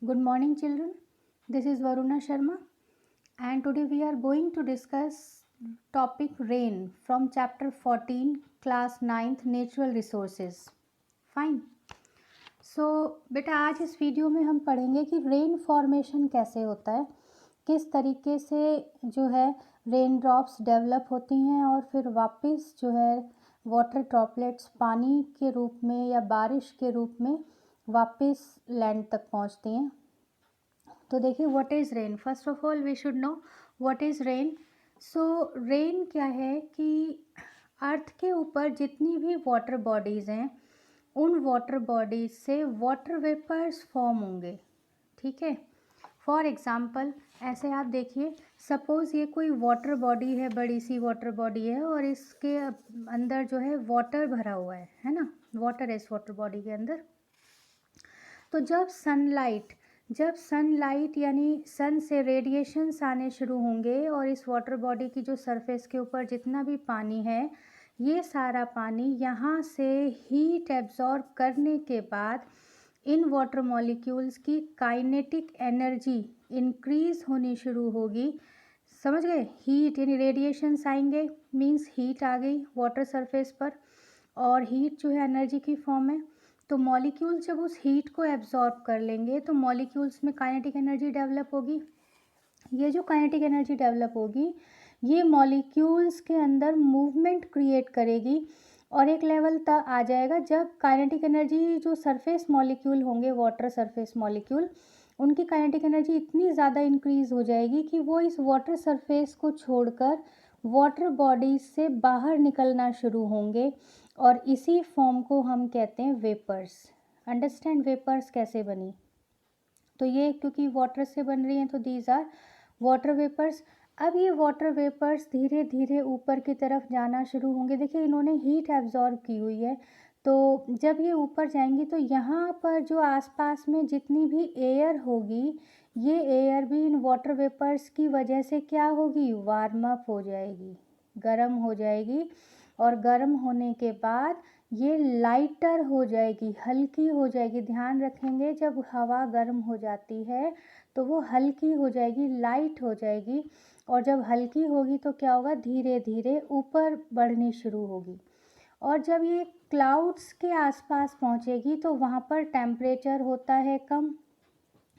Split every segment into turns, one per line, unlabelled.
Good morning, children. This is Varuna Sharma, and today we are going to discuss topic rain from chapter 14, class 9th, Natural Resources. Fine. So, बेटा आज इस video में हम पढ़ेंगे कि rain formation कैसे होता है, किस तरीके से जो है रेन ड्रॉप्स डेवलप होती हैं और फिर वापस जो है वाटर ड्रॉपलेट्स पानी के रूप में या बारिश के रूप में वापस लैंड तक पहुंचती हैं। तो देखिए what is rain. First of all we should know what is rain. So rain क्या है कि अर्थ के ऊपर जितनी भी वाटर बॉडीज़ हैं उन वाटर बॉडीज से वाटर वेपर्स फॉर्म होंगे। ठीक है, फॉर एग्ज़ाम्पल ऐसे आप देखिए, सपोज़ ये कोई वाटर बॉडी है, बड़ी सी वाटर बॉडी है और इसके अंदर जो है वाटर भरा हुआ है ना, वाटर है इस वाटर बॉडी के अंदर। तो जब सनलाइट यानी सन से रेडिएशंस आने शुरू होंगे और इस वाटर बॉडी की जो सरफेस के ऊपर जितना भी पानी है ये सारा पानी यहाँ से हीट एब्जॉर्ब करने के बाद इन वाटर मॉलिक्यूल्स की काइनेटिक एनर्जी इंक्रीज होनी शुरू होगी। समझ गए? हीट यानी रेडिएशंस आएंगे, मींस हीट आ गई वाटर सरफेस पर, और हीट जो है एनर्जी की फॉर्म है। तो मॉलिक्यूल्स जब उस हीट को एब्जॉर्ब कर लेंगे तो मॉलिक्यूल्स में काइनेटिक एनर्जी डेवलप होगी। ये जो काइनेटिक एनर्जी डेवलप होगी ये मॉलिक्यूल्स के अंदर मूवमेंट क्रिएट करेगी और एक लेवल तक आ जाएगा जब काइनेटिक एनर्जी जो सरफेस मॉलिक्यूल होंगे, वाटर सरफेस मॉलिक्यूल, उनकी काइनेटिक एनर्जी इतनी ज़्यादा इंक्रीज़ हो जाएगी कि वो इस वाटर सरफेस को छोड़कर वाटर बॉडीज से बाहर निकलना शुरू होंगे और इसी फॉर्म को हम कहते हैं वेपर्स। अंडरस्टैंड वेपर्स कैसे बनी? तो ये क्योंकि वाटर से बन रही हैं तो दीज आर वाटर वेपर्स। अब ये वाटर वेपर्स धीरे धीरे ऊपर की तरफ जाना शुरू होंगे। देखिए इन्होंने हीट एब्जॉर्ब की हुई है, तो जब ये ऊपर जाएंगी तो यहाँ पर जो आसपास में जितनी भी एयर होगी ये एयर भी इन वाटर वेपर्स की वजह से क्या होगी, वार्म अप हो जाएगी, गर्म हो जाएगी। और गर्म होने के बाद ये लाइटर हो जाएगी, हल्की हो जाएगी। ध्यान रखेंगे जब हवा गर्म हो जाती है तो वो हल्की हो जाएगी, लाइट हो जाएगी, और जब हल्की होगी तो क्या होगा, धीरे धीरे ऊपर बढ़नी शुरू होगी। और जब ये क्लाउड्स के आसपास पहुंचेगी तो वहाँ पर टेम्परेचर होता है कम,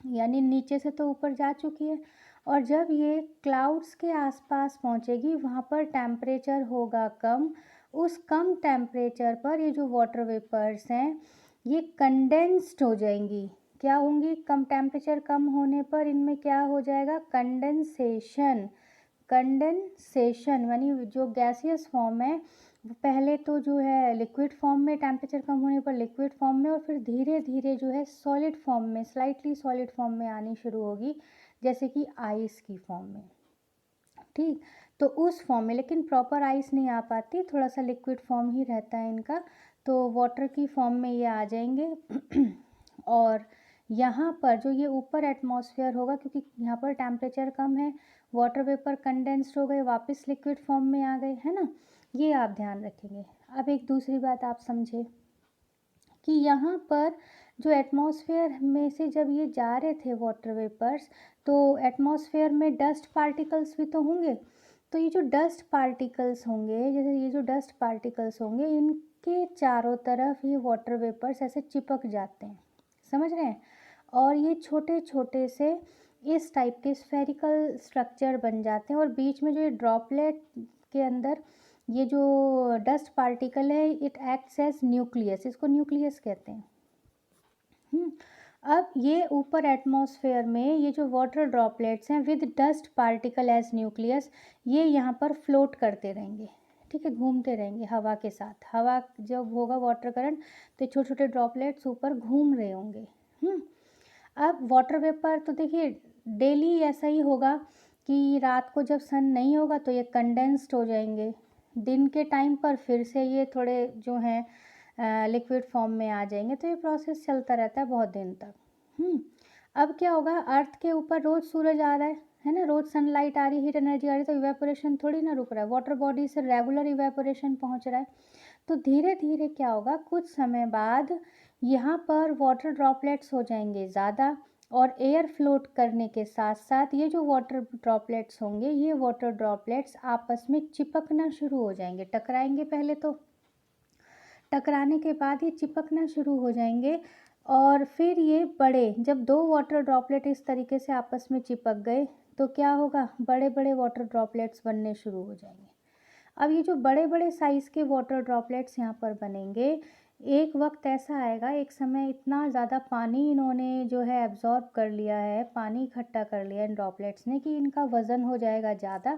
यानी नीचे से तो ऊपर जा चुकी है, और जब ये क्लाउड्स के आसपास पहुंचेगी वहाँ पर टेम्परेचर होगा कम। उस कम टेम्परेचर पर ये जो वाटर वेपर्स हैं ये कंडेंस्ड हो जाएंगी। क्या होंगी? कम टेम्परेचर कम होने पर इनमें क्या हो जाएगा, कंडेंसेशन। कंडेंसेशन यानी जो गैसियस फॉर्म है वो पहले तो जो है लिक्विड फॉर्म में, टेम्परेचर कम होने पर लिक्विड फॉर्म में, और फिर धीरे धीरे जो है सॉलिड फॉर्म में, स्लाइटली सॉलिड फॉर्म में आनी शुरू होगी, जैसे कि आइस की फॉर्म में। ठीक, तो उस फॉर्म में, लेकिन प्रॉपर आइस नहीं आ पाती, थोड़ा सा लिक्विड फॉर्म ही रहता है इनका, तो वाटर की फॉर्म में ये आ जाएंगे। और यहाँ पर जो ये ऊपर एटमॉस्फेयर होगा, क्योंकि यहाँ पर टेम्परेचर कम है, वाटर वेपर कंडेंस्ड हो गए, वापस लिक्विड फॉर्म में आ गए, है ना, ये आप ध्यान रखेंगे। अब एक दूसरी बात आप समझे कि यहाँ पर जो एटमॉस्फेयर में से जब ये जा रहे थे वाटर वेपर्स, तो एटमॉस्फेयर में डस्ट पार्टिकल्स भी तो होंगे। तो ये जो डस्ट पार्टिकल्स होंगे, जैसे ये जो डस्ट पार्टिकल्स होंगे, इनके चारों तरफ ये वाटर वेपर्स ऐसे चिपक जाते हैं, समझ रहे हैं, और ये छोटे छोटे से इस टाइप के स्फेरिकल स्ट्रक्चर बन जाते हैं, और बीच में जो ये ड्रॉपलेट के अंदर ये जो डस्ट पार्टिकल है इट एक्ट्स एज न्यूक्लियस, इसको न्यूक्लियस कहते हैं। अब ये ऊपर एटमॉस्फेयर में ये जो वाटर ड्रॉपलेट्स हैं with dust particle as nucleus, ये यहाँ पर फ्लोट करते रहेंगे, ठीक है, घूमते रहेंगे हवा के साथ। हवा जब होगा वाटर करंट तो छोटे छोटे ड्रॉपलेट्स ऊपर घूम रहे होंगे। अब वाटर वेपर तो देखिए डेली ऐसा ही होगा कि रात को जब सन नहीं होगा तो ये कंडेंस्ड हो जाएंगे, दिन के टाइम पर फिर से ये थोड़े जो हैं लिक्विड फॉर्म में आ जाएंगे। तो ये प्रोसेस चलता रहता है बहुत दिन तक। अब क्या होगा, अर्थ के ऊपर रोज़ सूरज आ रहा है ना, रोज़ सनलाइट आ रही है, हीट एनर्जी आ रही है, तो इवेपोरेशन थोड़ी ना रुक रहा है, वाटर बॉडी से रेगुलर इवेपोरेशन पहुंच रहा है। तो धीरे धीरे क्या होगा, कुछ समय बाद यहाँ पर वाटर ड्रॉपलेट्स हो जाएंगे ज़्यादा, और एयर फ्लोट करने के साथ साथ ये जो वाटर ड्रॉपलेट्स होंगे, ये वाटर ड्रॉपलेट्स आपस में चिपकना शुरू हो जाएंगे। टकराएंगे पहले, तो टकराने के बाद ये चिपकना शुरू हो जाएंगे और फिर ये बड़े, जब दो वाटर ड्रॉपलेट इस तरीके से आपस में चिपक गए तो क्या होगा, बड़े बड़े वाटर ड्रॉपलेट्स बनने शुरू हो जाएंगे। अब ये जो बड़े बड़े साइज़ के वाटर ड्रॉपलेट्स यहाँ पर बनेंगे, एक वक्त ऐसा आएगा, एक समय इतना ज़्यादा पानी इन्होंने जो है एब्जॉर्ब कर लिया है, पानी इकट्ठा कर लिया इन ड्रॉपलेट्स ने, कि इनका वज़न हो जाएगा ज़्यादा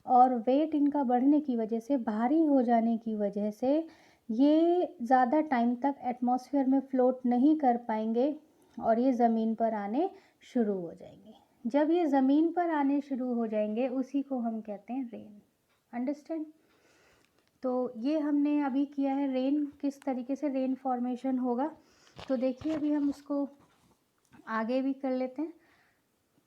और वेट इनका बढ़ने की वजह से, भारी हो जाने की वजह से ये ज़्यादा टाइम तक एटमॉस्फेयर में फ्लोट नहीं कर पाएंगे और ये ज़मीन पर आने शुरू हो जाएंगे। जब ये ज़मीन पर आने शुरू हो जाएंगे उसी को हम कहते हैं रेन। अंडरस्टैंड? तो ये हमने अभी किया है रेन, किस तरीके से रेन फॉर्मेशन होगा। तो देखिए अभी हम उसको आगे भी कर लेते हैं।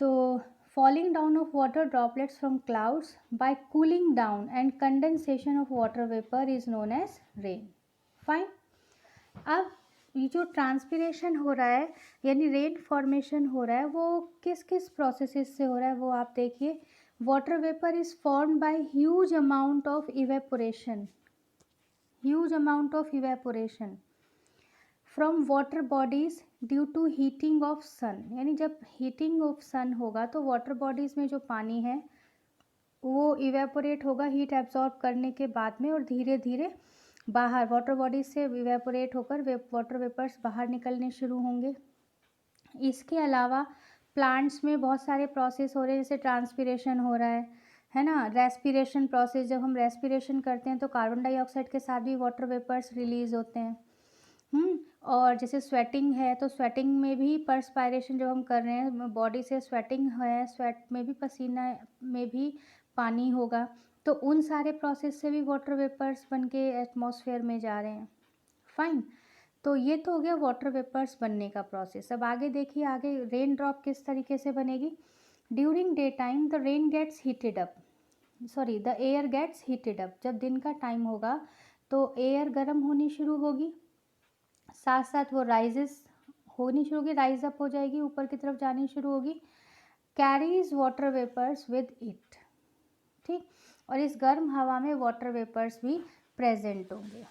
तो falling down of water droplets from clouds by cooling down and condensation of water vapor is known as rain. Fine. अब ये जो ट्रांसपिरेशन हो रहा है यानी रेन फॉर्मेशन हो रहा है, वो किस किस प्रोसेसेस से हो रहा है वो आप देखिए। Water vapour is formed by huge amount of evaporation, huge amount of evaporation from water bodies due to heating of sun. यानी जब हीटिंग ऑफ सन होगा तो वाटर बॉडीज़ में जो पानी है वो इवेपोरेट होगा हीट एब्जॉर्ब करने के बाद में, और धीरे धीरे बाहर वाटर बॉडीज से इवेपोरेट होकर वाटर वेपर्स बाहर निकलने शुरू होंगे। इसके अलावा प्लांट्स में बहुत सारे प्रोसेस हो रहे हैं, जैसे ट्रांसपिरेशन हो रहा है ना, रेस्पिरेशन प्रोसेस। जब हम रेस्पिरेशन करते हैं तो कार्बन डाइऑक्साइड के साथ भी वाटर वेपर्स रिलीज होते हैं। और जैसे स्वेटिंग है तो स्वेटिंग में भी परस्पायरेशन जब हम कर रहे हैं, बॉडी से स्वेटिंग है, स्वेट में भी पसीना में भी पानी होगा, तो उन सारे प्रोसेस से भी वाटर वेपर्स बन के एटमॉस्फेयर में जा रहे हैं। फाइन। तो ये तो हो गया वाटर वेपर्स बनने का प्रोसेस। अब आगे देखिए, आगे रेन ड्रॉप किस तरीके से बनेगी। During day time the rain gets heated up, sorry the air gets heated up. जब दिन का टाइम होगा तो एयर गर्म होनी शुरू होगी, साथ साथ वो राइजेस होनी शुरू होगी, राइज अप हो जाएगी, ऊपर की तरफ जानी शुरू होगी। Carries water vapours with it, ठीक। और इस गर्म हवा में वाटर वेपर्स भी प्रेजेंट होंगे।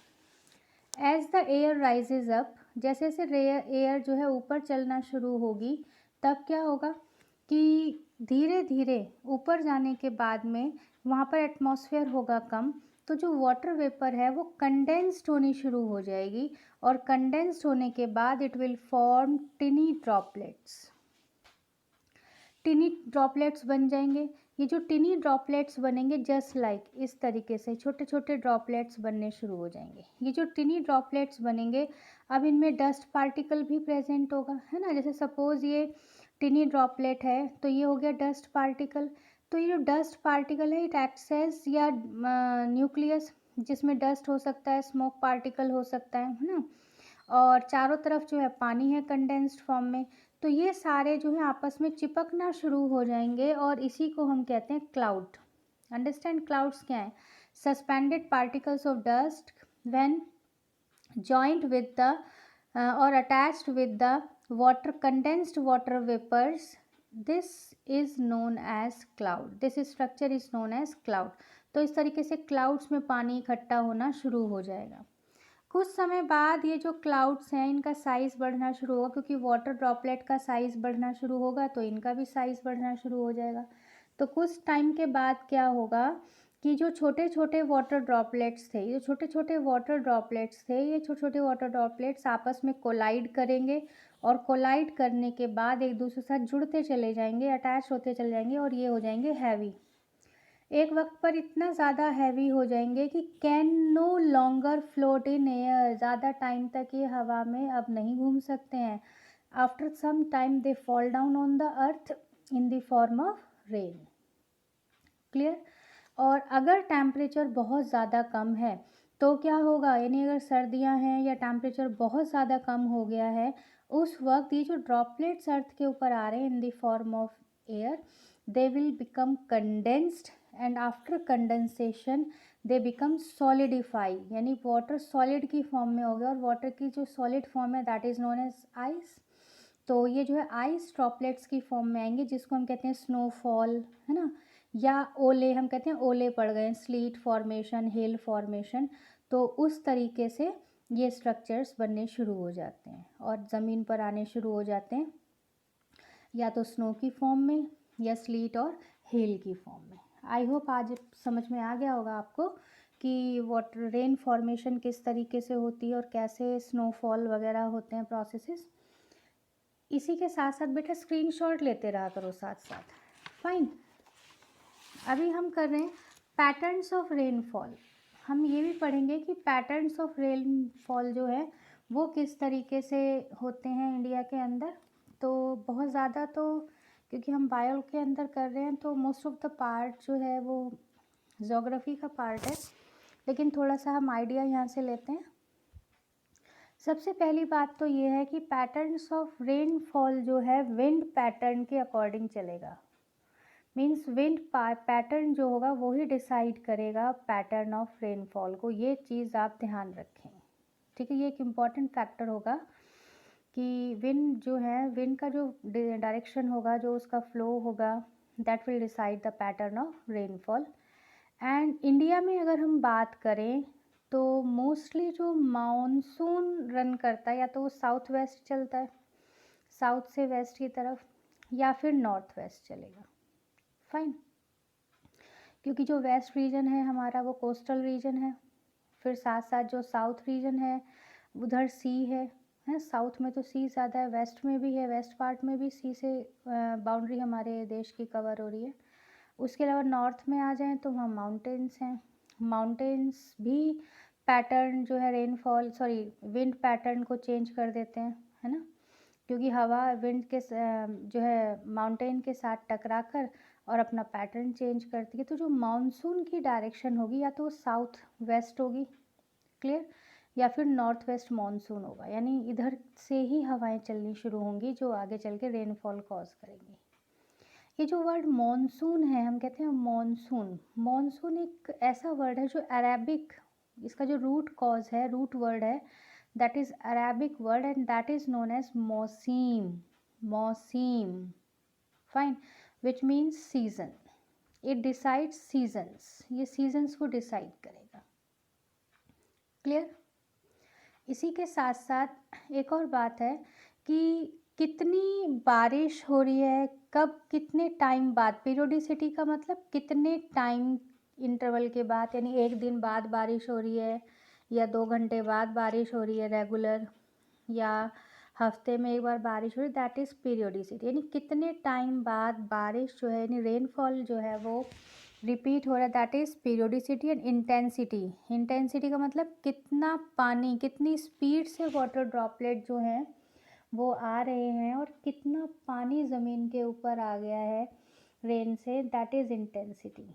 As the air rises up, जैसे जैसे एयर जो है ऊपर चलना शुरू होगी, तब क्या होगा कि धीरे धीरे ऊपर जाने के बाद में वहाँ पर एटमॉस्फेयर होगा कम, तो जो वाटर वेपर है वो कंडेंस्ड होनी शुरू हो जाएगी, और कंडेंस्ड होने के बाद it will form टिनी droplets. टिनी droplets बन जाएंगे। ये जो टिनी ड्रॉपलेट्स बनेंगे जस्ट लाइक इस तरीके से छोटे छोटे ड्रॉपलेट्स बनने शुरू हो जाएंगे। ये जो टिनी ड्रॉपलेट्स बनेंगे, अब इनमें डस्ट पार्टिकल भी प्रेजेंट होगा, है ना। जैसे सपोज ये टिनी ड्रॉपलेट है तो ये हो गया डस्ट पार्टिकल। तो ये जो डस्ट पार्टिकल है, इट एक्ट्स एज या न्यूक्लियस, जिसमें डस्ट हो सकता है, स्मोक पार्टिकल हो सकता है ना, और चारों तरफ जो है पानी है कंडेंस्ड फॉर्म में। तो ये सारे जो है आपस में चिपकना शुरू हो जाएंगे और इसी को हम कहते हैं क्लाउड। अंडरस्टैंड? क्लाउड्स क्या है? Suspended particles of dust when joint with the और attached with the water, condensed water vapours, this is known as cloud. This structure is known as cloud. तो इस तरीके से क्लाउड्स में पानी इकट्ठा होना शुरू हो जाएगा। कुछ समय बाद ये जो क्लाउड्स हैं इनका साइज़ बढ़ना शुरू होगा, क्योंकि वाटर ड्रॉपलेट का साइज़ बढ़ना शुरू होगा तो इनका भी साइज़ बढ़ना शुरू हो जाएगा। तो कुछ टाइम के बाद क्या होगा कि जो छोटे छोटे वाटर ड्रॉपलेट्स थे, ये छोटे छोटे वाटर ड्रॉपलेट्स थे, ये छोटे छोटे वाटर ड्रॉपलेट्स आपस में कोलाइड करेंगे, और कोलाइड करने के बाद एक दूसरे के साथ जुड़ते चले जाएंगे, अटैच होते चले जाएंगे, और ये हो जाएंगे हैवी। एक वक्त पर इतना ज़्यादा हैवी हो जाएंगे कि can no longer float in air, ज़्यादा टाइम तक ये हवा में अब नहीं घूम सकते हैं। After some time they fall down on the earth in the form of rain. Clear? और अगर टेम्परेचर बहुत ज़्यादा कम है तो क्या होगा, यानी अगर सर्दियां हैं या टेम्परेचर बहुत ज़्यादा कम हो गया है, उस वक्त ये जो ड्रॉपलेट्स अर्थ के ऊपर आ रहे हैं in the form of air, they will become condensed, and after condensation they become solidify, यानी वाटर सॉलिड की फॉर्म में हो गया, और वाटर की जो सॉलिड फॉर्म है that is known as ice. तो ये जो है आइस ड्रॉपलेट्स की फॉर्म में आएंगे, जिसको हम कहते हैं स्नोफॉल, है ना, या ओले, हम कहते हैं ओले पड़ गए, स्लीट फॉर्मेशन, हिल फॉर्मेशन। तो उस तरीके से ये स्ट्रक्चर्स बनने शुरू हो जाते हैं और ज़मीन पर आने शुरू हो जाते हैं, या तो स्नो की फॉर्म में या स्लीट और हेल की फॉर्म में। आई होप आज समझ में आ गया होगा आपको कि वाटर रेन फॉर्मेशन किस तरीके से होती है और कैसे स्नोफॉल वगैरह होते हैं प्रोसेसेस। इसी के साथ साथ बेटा स्क्रीनशॉट लेते रहा करो साथ साथ। फाइन। अभी हम कर रहे हैं पैटर्न्स ऑफ रेनफॉल। हम ये भी पढ़ेंगे कि पैटर्न्स ऑफ रेनफॉल जो है वो किस तरीके से होते हैं इंडिया के अंदर। तो बहुत ज़्यादा तो क्योंकि हम बायो के अंदर कर रहे हैं तो मोस्ट ऑफ द पार्ट जो है वो ज्योग्राफी का पार्ट है, लेकिन थोड़ा सा हम आइडिया यहाँ से लेते हैं। सबसे पहली बात तो ये है कि पैटर्न्स ऑफ रेनफॉल जो है विंड पैटर्न के अकॉर्डिंग चलेगा। मीन्स विंड पैटर्न जो होगा वो ही डिसाइड करेगा पैटर्न ऑफ रेनफॉल को। ये चीज़ आप ध्यान रखें, ठीक है। ये एक इम्पॉर्टेंट फैक्टर होगा कि विंड जो है, विंड का जो डायरेक्शन होगा, जो उसका फ्लो होगा, that will decide the pattern of rainfall. And India में अगर हम बात करें तो मोस्टली जो मानसून रन करता है या तो वो साउथ वेस्ट चलता है, साउथ से वेस्ट की तरफ, या फिर नॉर्थ वेस्ट चलेगा। फाइन। क्योंकि जो वेस्ट रीजन है हमारा वो कोस्टल रीजन है, फिर साथ साथ जो साउथ रीजन है उधर सी है साउथ में तो सी ज़्यादा है, वेस्ट में भी है, वेस्ट पार्ट में भी सी से बाउंड्री हमारे देश की कवर हो रही है। उसके अलावा नॉर्थ में आ जाएं तो वहाँ माउंटेन्स हैं। माउंटेन्स भी पैटर्न जो है रेनफॉल विंड पैटर्न को चेंज कर देते हैं, है ना, क्योंकि हवा विंड के जो है माउंटेन के साथ टकरा कर और अपना पैटर्न चेंज करती है। तो जो मानसून की डायरेक्शन होगी या तो साउथ वेस्ट होगी, क्लियर, या फिर नॉर्थ वेस्ट मानसून होगा, यानी इधर से ही हवाएं चलनी शुरू होंगी जो आगे चल के रेनफॉल कॉज करेंगी। ये जो वर्ड मॉनसून है, हम कहते हैं मॉनसून, मॉनसून एक ऐसा वर्ड है जो अरेबिक, इसका जो रूट कॉज है, रूट वर्ड है, that is Arabic word and that is known as मौसीम। मौसीम, fine, which means season. It decides seasons, ये सीजन्स को डिसाइड करेगा। क्लियर। इसी के साथ साथ एक और बात है कि कितनी बारिश हो रही है, कब, कितने टाइम बाद, पीरियोडिसिटी का मतलब कितने टाइम इंटरवल के बाद, यानी एक दिन बाद बारिश हो रही है या 2 घंटे बाद बारिश हो रही है रेगुलर, या हफ्ते में एक बार बारिश हो रही है, दैट इज़ पीरियोडिसिटी। यानी कितने टाइम बाद बारिश जो है, यानी रेनफॉल जो है वो रिपीट हो रहा है, that is periodicity. And intensity, intensity का मतलब कितना पानी, कितनी स्पीड से वाटर ड्रॉपलेट जो हैं वो आ रहे हैं और कितना पानी ज़मीन के ऊपर आ गया है रेन से, दैट इज़ इंटेंसिटी।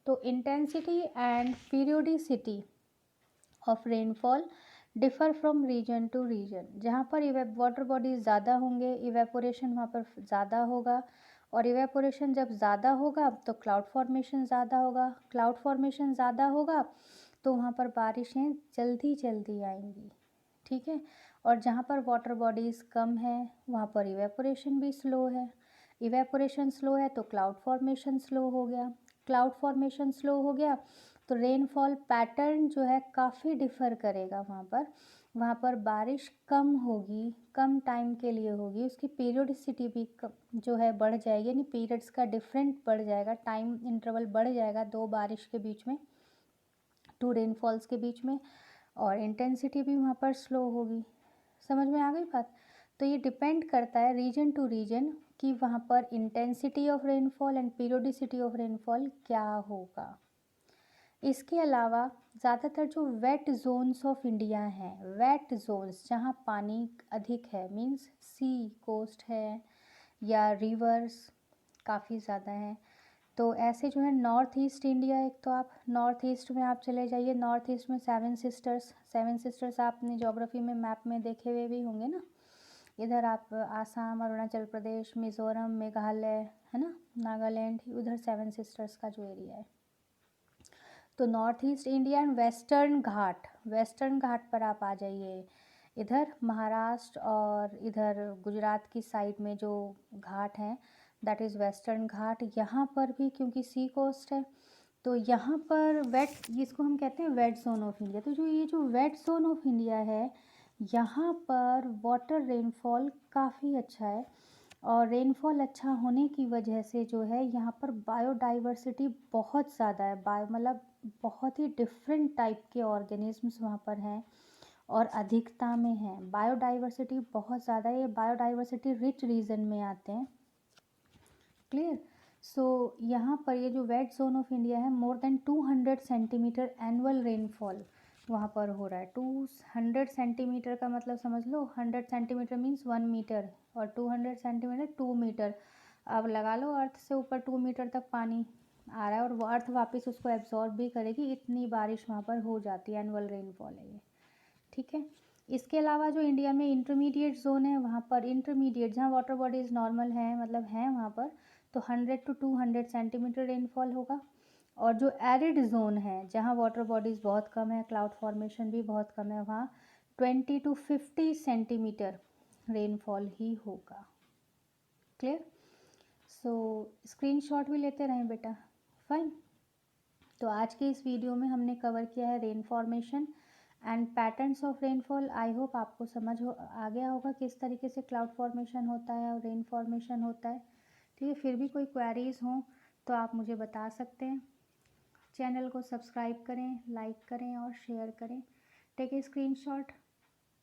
तो intensity and periodicity of rainfall differ from region to region. जहाँ पर वाटर बॉडीज ज़्यादा होंगे इवेपोरेशन वहाँ पर ज़्यादा होगा, और इवेपोरेशन जब ज़्यादा होगा तो क्लाउड फॉर्मेशन ज़्यादा होगा, क्लाउड फॉर्मेशन ज़्यादा होगा तो वहाँ पर बारिशें जल्दी जल्दी आएंगी, ठीक है। और जहाँ पर वाटर बॉडीज़ कम है वहाँ पर इवेपोरेशन भी स्लो है, इवेपोरेशन स्लो है तो क्लाउड फॉर्मेशन स्लो हो गया, क्लाउड फॉर्मेशन स्लो हो गया तो रेनफॉल पैटर्न जो है काफ़ी डिफ़र करेगा। वहाँ पर बारिश कम होगी, कम टाइम के लिए होगी, उसकी पीरियोडिसिटी भी जो है बढ़ जाएगी, यानी पीरियड्स का डिफरेंट बढ़ जाएगा, टाइम इंटरवल बढ़ जाएगा दो बारिश के बीच में, टू रेनफॉल्स के बीच में, और इंटेंसिटी भी वहाँ पर स्लो होगी। समझ में आ गई बात। तो ये डिपेंड करता है रीजन टू रीजन कि वहाँ पर intensity of rainfall and periodicity of rainfall क्या होगा। इसके अलावा ज़्यादातर जो वेट जोन्स ऑफ इंडिया हैं, वेट जोन्स जहाँ पानी अधिक है, मींस सी कोस्ट है या रिवर्स काफ़ी ज़्यादा हैं, तो ऐसे जो है नॉर्थ ईस्ट इंडिया, एक तो आप नॉर्थ ईस्ट में आप चले जाइए, नॉर्थ ईस्ट में सेवन सिस्टर्स, सेवन सिस्टर्स आपने ज्योग्राफी में मैप में देखे हुए भी होंगे ना। इधर आप आसाम, अरुणाचल प्रदेश, मिज़ोरम, मेघालय, है ना, नागालैंड, उधर सेवन सिस्टर्स का जो एरिया है। तो north east India and Western Ghat, Western Ghat पर आप आ जाइए, इधर महाराष्ट्र और इधर गुजरात की साइड में जो घाट हैं दैट इज़ वेस्टर्न घाट, यहाँ पर भी क्योंकि सी कोस्ट है तो यहाँ पर वेट, इसको हम कहते हैं वेट जोन ऑफ इंडिया। तो जो ये जो वेट जोन ऑफ इंडिया है यहाँ पर वाटर रेनफॉल काफ़ी अच्छा है, और रेनफॉल अच्छा होने की वजह से जो है यहाँ पर बायोडाइवर्सिटी बहुत ज़्यादा है। मतलब बहुत ही डिफरेंट टाइप के ऑर्गेनिजम्स वहाँ पर हैं और अधिकता में हैं। बायोडाइवर्सिटी बहुत ज़्यादा है, ये बायोडाइवर्सिटी रिच रीजन में आते हैं। क्लियर। सो यहाँ पर ये जो वेट जोन ऑफ इंडिया है, more than 200 centimetre annual rainfall वहाँ पर हो रहा है। 200 सेंटीमीटर का मतलब समझ लो, 100 सेंटीमीटर मीन्स 1 मीटर, और 200 सेंटीमीटर 2 मीटर। अब लगा लो अर्थ से ऊपर 2 मीटर तक पानी आ रहा है, और वो अर्थ वापस उसको एब्जॉर्ब भी करेगी, इतनी बारिश वहाँ पर हो जाती है। एनुअल रेनफॉल है ये, ठीक है। इसके अलावा जो इंडिया में इंटरमीडिएट जोन है, वहाँ पर इंटरमीडिएट जहाँ वाटर बॉडीज़ नॉर्मल हैं, मतलब हैं वहाँ पर, तो 100 to 200 सेंटीमीटर रेनफॉल होगा। और जो एरिड जोन है जहाँ वाटर बॉडीज़ बहुत कम है, क्लाउड फॉर्मेशन भी बहुत कम है, वहाँ 20 to 50 सेंटीमीटर रेनफॉल ही होगा। क्लियर। सो स्क्रीनशॉट भी लेते रहें बेटा। फाइन। तो आज के इस वीडियो में हमने कवर किया है rain formation and patterns of rainfall. I hope आपको समझ आ गया होगा किस तरीके से क्लाउड फॉर्मेशन होता है और रेन फॉर्मेशन होता है। ठीक है, फिर भी कोई क्वेरीज़ हों तो आप मुझे बता सकते हैं। चैनल को सब्सक्राइब करें, लाइक करें और शेयर करें। Take a screenshot.